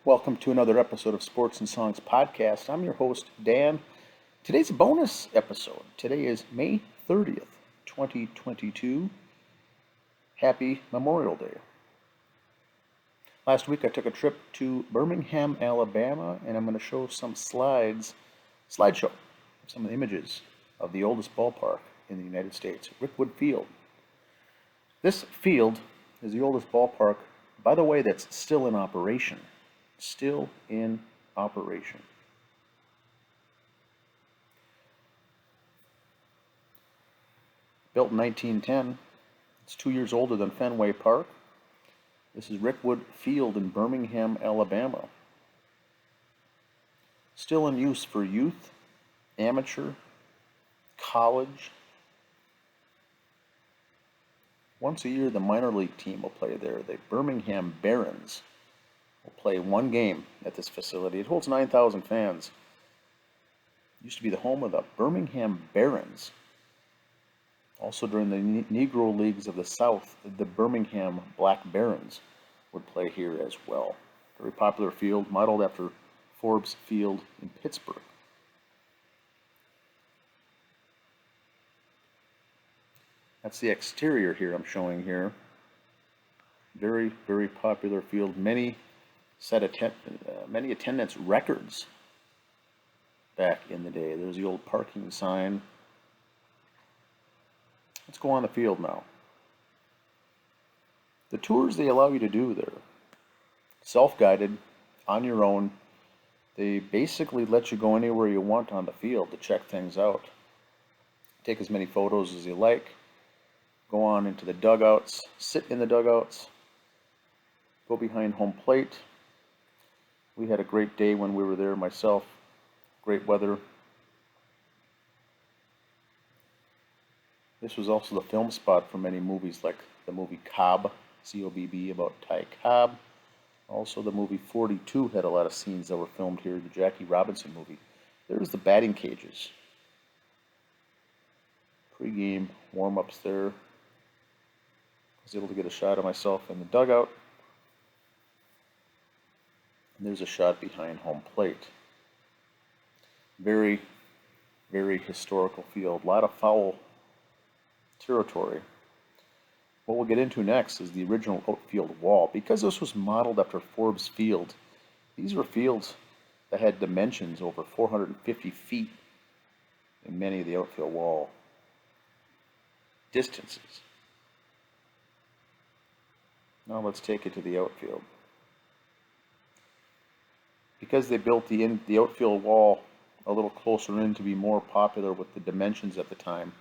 Welcome to another episode of Sports and Songs Podcast. I'm your host, Dan. Today's a bonus episode. Today is May 30th, 2022. Happy Memorial Day. Last week I took a trip to Birmingham, Alabama, and I'm going to show some slideshow, some of the images of the oldest ballpark in the United States, Rickwood Field. This field is the oldest ballpark, by the way, that's still in operation. Still in operation. Built in 1910. It's 2 years older than Fenway Park. This is Rickwood Field in Birmingham, Alabama. Still in use for youth, amateur, college. Once a year, the minor league team will play there. The Birmingham Barons will play one game at this facility. It holds 9,000 fans. It used to be the home of the Birmingham Barons. Also during the Negro Leagues of the South, the Birmingham Black Barons would play here as well. Very popular field, modeled after Forbes Field in Pittsburgh. That's the exterior here I'm showing here. Very, very popular field. Many attendance records back in the day. There's the old parking sign. Let's go on the field now. The tours they allow you to do there, self-guided, on your own. They basically let you go anywhere you want on the field to check things out. Take as many photos as you like. Go on into the dugouts, sit in the dugouts, go behind home plate. We had a great day when we were there myself. Great weather. This was also the film spot for many movies like the movie Cobb, C-O-B-B, about Ty Cobb. Also the movie 42 had a lot of scenes that were filmed here, the Jackie Robinson movie. There's the batting cages. Pre-game warm-ups there. I was able to get a shot of myself in the dugout. And there's a shot behind home plate. Very, very historical field. A lot of foul territory. What we'll get into next is the original outfield wall. Because this was modeled after Forbes Field, these were fields that had dimensions over 450 feet in many of the outfield wall distances. Now let's take it to the outfield. Because they built the outfield wall a little closer in to be more popular with the dimensions at the time,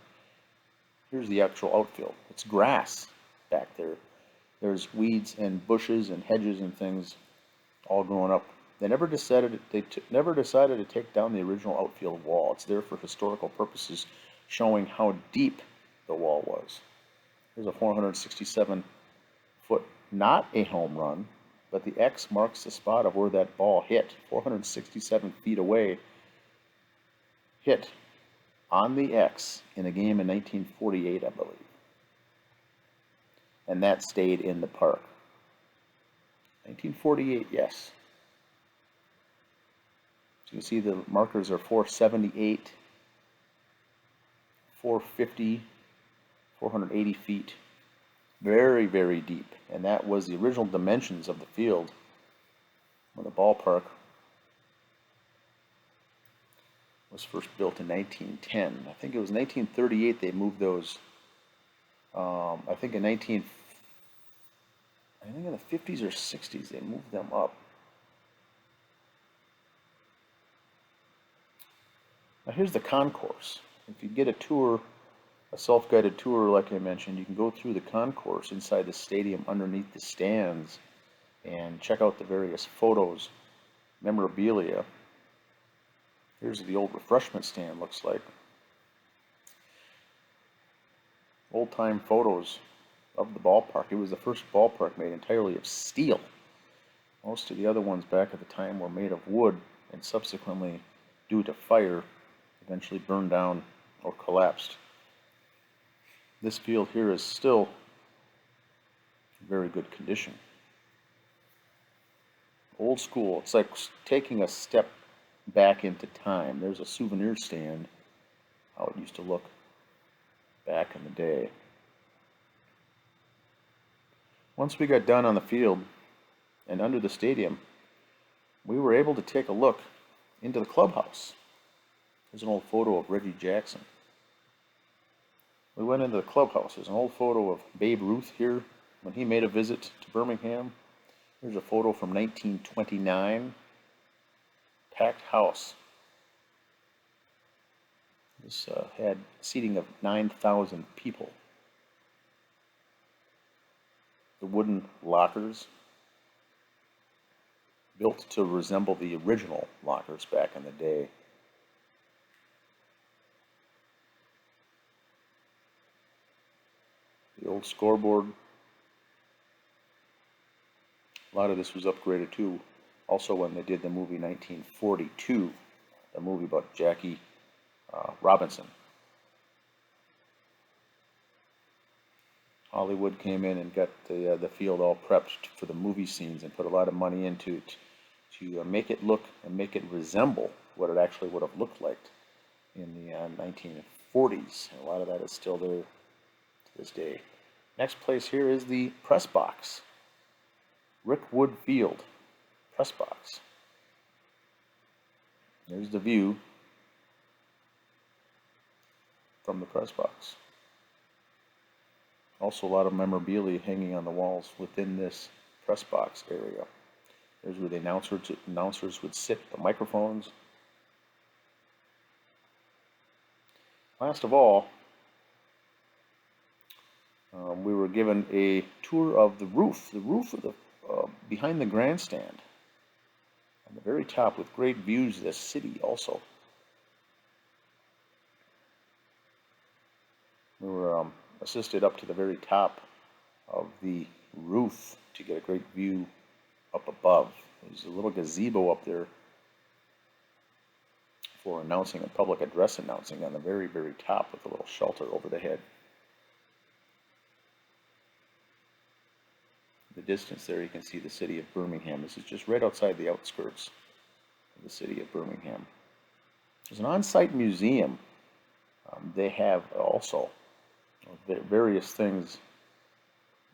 here's the actual outfield. It's grass back there. There's weeds and bushes and hedges and things all growing up. They never decided to take down the original outfield wall. It's there for historical purposes, showing how deep the wall was. There's a 467-foot, not a home run, but the X marks the spot of where that ball hit, 467 feet away, hit on the X in a game in 1948, I believe. And that stayed in the park. 1948, yes. So you can see the markers are 478, 450, 480 feet. Very, very deep. And that was the original dimensions of the field when the ballpark was first built in 1910. I think it was 1938 they moved those. I think in the 50s or 60s they moved them up. Now here's the concourse. If you get a tour, a self-guided tour like I mentioned, you can go through the concourse inside the stadium underneath the stands and check out the various photos, memorabilia. Here's the old refreshment stand, looks like. Old-time photos of the ballpark. It was the first ballpark made entirely of steel. Most of the other ones back at the time were made of wood and subsequently, due to fire, eventually burned down or collapsed. This field here is still in very good condition. Old school. It's like taking a step back into time. There's a souvenir stand, how it used to look back in the day. Once we got done on the field and under the stadium, we were able to take a look into the clubhouse. There's an old photo of Reggie Jackson. We went into the clubhouse. There's an old photo of Babe Ruth here when he made a visit to Birmingham. Here's a photo from 1929. Packed house. This had seating of 9,000 people. The wooden lockers, built to resemble the original lockers back in the day. The old scoreboard. A lot of this was upgraded too. Also when they did the movie 1942, the movie about Jackie Robinson. Hollywood came in and got the field all prepped for the movie scenes and put a lot of money into it to make it look and make it resemble what it actually would have looked like in the 1940s. And a lot of that is still there to this day. Next place here is the press box. Rickwood Field press box. There's the view from the press box. Also a lot of memorabilia hanging on the walls within this press box area. There's where the announcers would sit, the microphones. Last of all, we were given a tour of the roof of the behind the grandstand. On the very top with great views of the city also. We were assisted up to the very top of the roof to get a great view up above. There's a little gazebo up there for announcing a public address announcing on the very, very top with a little shelter over the head. In the distance there you can see the city of Birmingham. This is just right outside the outskirts of the city of Birmingham. There's an on-site museum. They have also various things,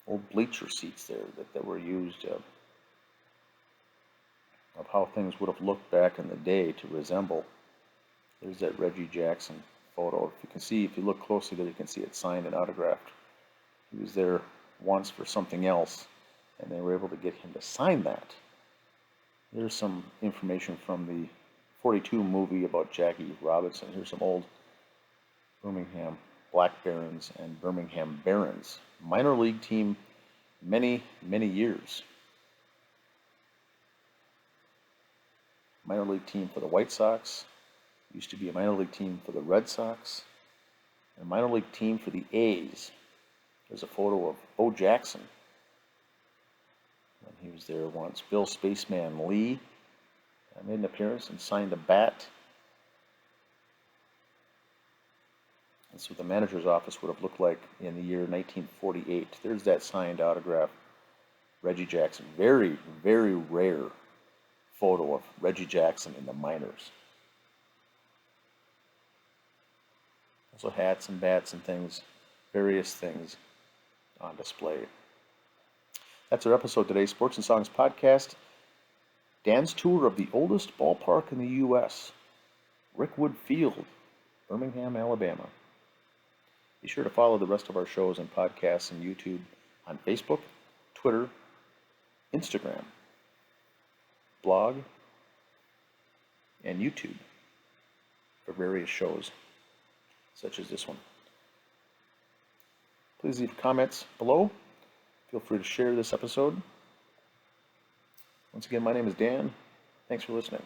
old bleacher seats there that were used of how things would have looked back in the day to resemble. There's that Reggie Jackson photo. If you can see, if you look closely there, you can see it signed and autographed. He was there once for something else, and they were able to get him to sign that. There's some information from the 42 movie about Jackie Robinson. Here's some old Birmingham Black Barons and Birmingham Barons. Minor league team, many, many years. Minor league team for the White Sox. Used to be a minor league team for the Red Sox. And a minor league team for the A's. There's a photo of Bo Jackson when he was there once. Bill Spaceman Lee made an appearance and signed a bat. That's what the manager's office would have looked like in the year 1948. There's that signed autograph. Reggie Jackson. Very, very rare photo of Reggie Jackson in the minors. Also hats and bats and things, various things on display. That's our episode today, Sports and Songs Podcast. Dan's tour of the oldest ballpark in the U.S., Rickwood Field, Birmingham, Alabama. Be sure to follow the rest of our shows and podcasts on YouTube, on Facebook, Twitter, Instagram, blog, and YouTube for various shows, such as this one. Please leave comments below. Feel free to share this episode. Once again, my name is Dan. Thanks for listening.